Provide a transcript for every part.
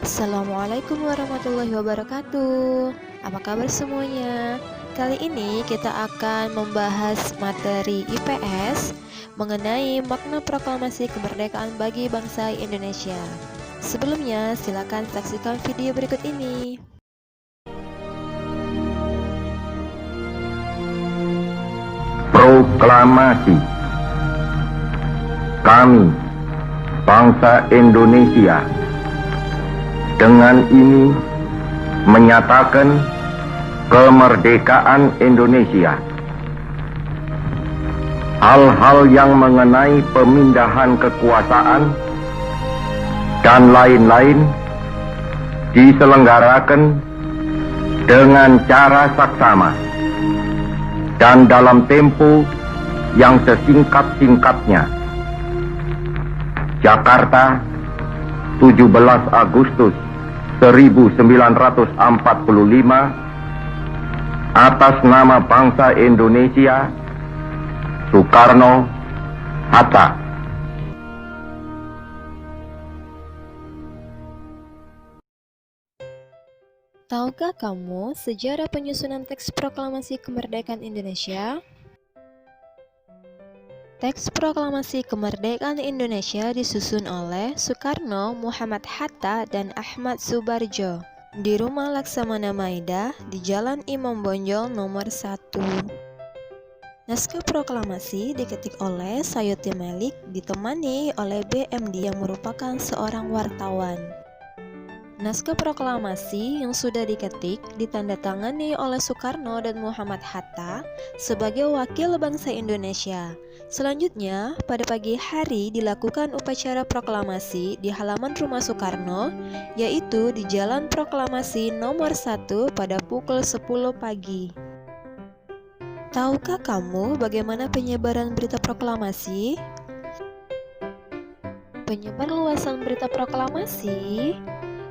Assalamualaikum warahmatullahi wabarakatuh. Apa kabar semuanya? Kali ini kita akan membahas materi IPS mengenai makna proklamasi kemerdekaan bagi bangsa Indonesia. Sebelumnya, silakan saksikan video berikut ini. Proklamasi. Kami, bangsa Indonesia, dengan ini menyatakan kemerdekaan Indonesia. Hal-hal yang mengenai pemindahan kekuasaan dan lain-lain diselenggarakan dengan cara saksama dan dalam tempo yang sesingkat-singkatnya. Jakarta, 17 Agustus 1945, atas nama bangsa Indonesia, Soekarno Hatta. Tahukah kamu sejarah penyusunan teks proklamasi kemerdekaan Indonesia? Teks proklamasi kemerdekaan Indonesia disusun oleh Soekarno, Muhammad Hatta, dan Ahmad Subarjo di Rumah Laksamana Maida di Jalan Imam Bonjol nomor 1. Naskah proklamasi diketik oleh Sayuti Melik ditemani oleh BMD yang merupakan seorang wartawan. Naskah proklamasi yang sudah diketik ditandatangani oleh Soekarno dan Muhammad Hatta sebagai wakil bangsa Indonesia. Selanjutnya, pada pagi hari dilakukan upacara proklamasi di halaman rumah Soekarno, yaitu di Jalan Proklamasi nomor 1 pada pukul 10 pagi. Tahukah kamu bagaimana penyebaran berita proklamasi? Penyebar luasan berita proklamasi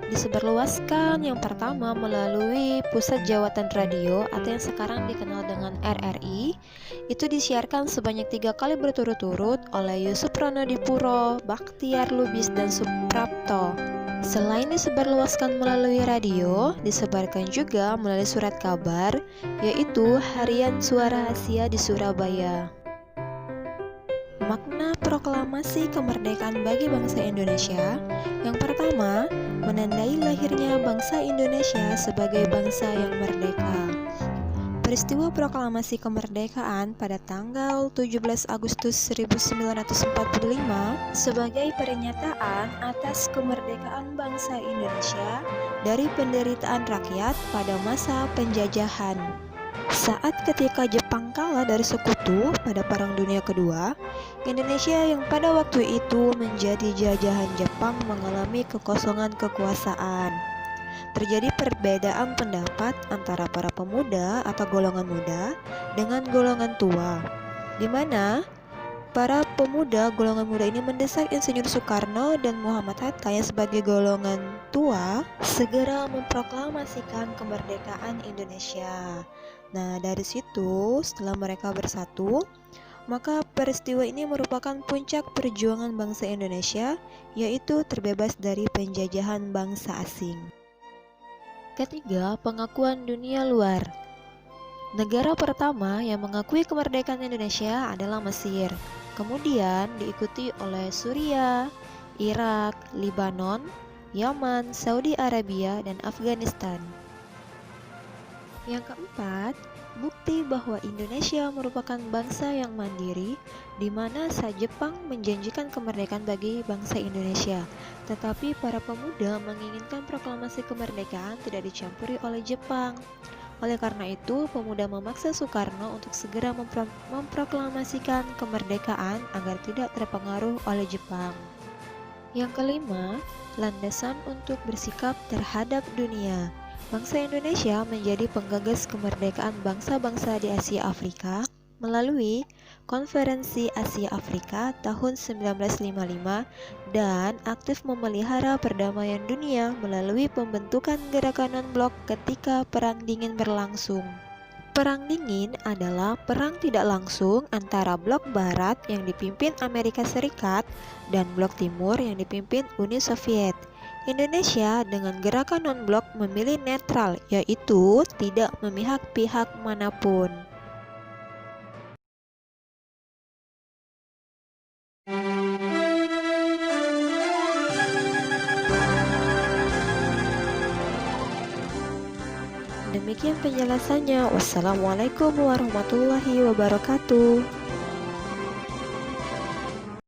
disebarluaskan yang pertama melalui Pusat Jawatan Radio atau yang sekarang dikenal dengan RRI. Itu disiarkan sebanyak 3 kali berturut-turut oleh Yusuf Pranodipuro, Bakhtiar Lubis, dan Suprapto. Selain disebarluaskan melalui radio, disebarkan juga melalui surat kabar, yaitu Harian Suara Asia di Surabaya. Makna proklamasi kemerdekaan bagi bangsa Indonesia. Yang pertama, menandai lahirnya bangsa Indonesia sebagai bangsa yang merdeka. Peristiwa proklamasi kemerdekaan pada tanggal 17 Agustus 1945 sebagai pernyataan atas kemerdekaan bangsa Indonesia dari penderitaan rakyat pada masa penjajahan. Saat ketika Jepang kalah dari sekutu pada Perang Dunia Kedua, Indonesia yang pada waktu itu menjadi jajahan Jepang mengalami kekosongan kekuasaan. Terjadi perbedaan pendapat antara para pemuda atau golongan muda dengan golongan tua, di mana para pemuda golongan muda ini mendesak Insinyur Soekarno dan Muhammad Hatta yang sebagai golongan tua segera memproklamasikan kemerdekaan Indonesia. Nah, dari situ setelah mereka bersatu, maka peristiwa ini merupakan puncak perjuangan bangsa Indonesia, yaitu terbebas dari penjajahan bangsa asing. Ketiga, pengakuan dunia luar. Negara pertama yang mengakui kemerdekaan Indonesia adalah Mesir. Kemudian diikuti oleh Suriah, Irak, Lebanon, Yaman, Saudi Arabia, dan Afghanistan. Yang keempat, bukti bahwa Indonesia merupakan bangsa yang mandiri, di mana saat Jepang menjanjikan kemerdekaan bagi bangsa Indonesia, tetapi para pemuda menginginkan proklamasi kemerdekaan tidak dicampuri oleh Jepang. Oleh karena itu, pemuda memaksa Soekarno untuk segera memproklamasikan kemerdekaan agar tidak terpengaruh oleh Jepang. Yang kelima, landasan untuk bersikap terhadap dunia. Bangsa Indonesia menjadi penggagas kemerdekaan bangsa-bangsa di Asia Afrika melalui Konferensi Asia Afrika tahun 1955 dan aktif memelihara perdamaian dunia melalui pembentukan gerakan non-blok ketika Perang Dingin berlangsung. Perang Dingin adalah perang tidak langsung antara blok Barat yang dipimpin Amerika Serikat dan blok Timur yang dipimpin Uni Soviet. Indonesia dengan gerakan non-blok memilih netral, yaitu tidak memihak pihak manapun. Demikian penjelasannya. Wassalamualaikum warahmatullahi wabarakatuh.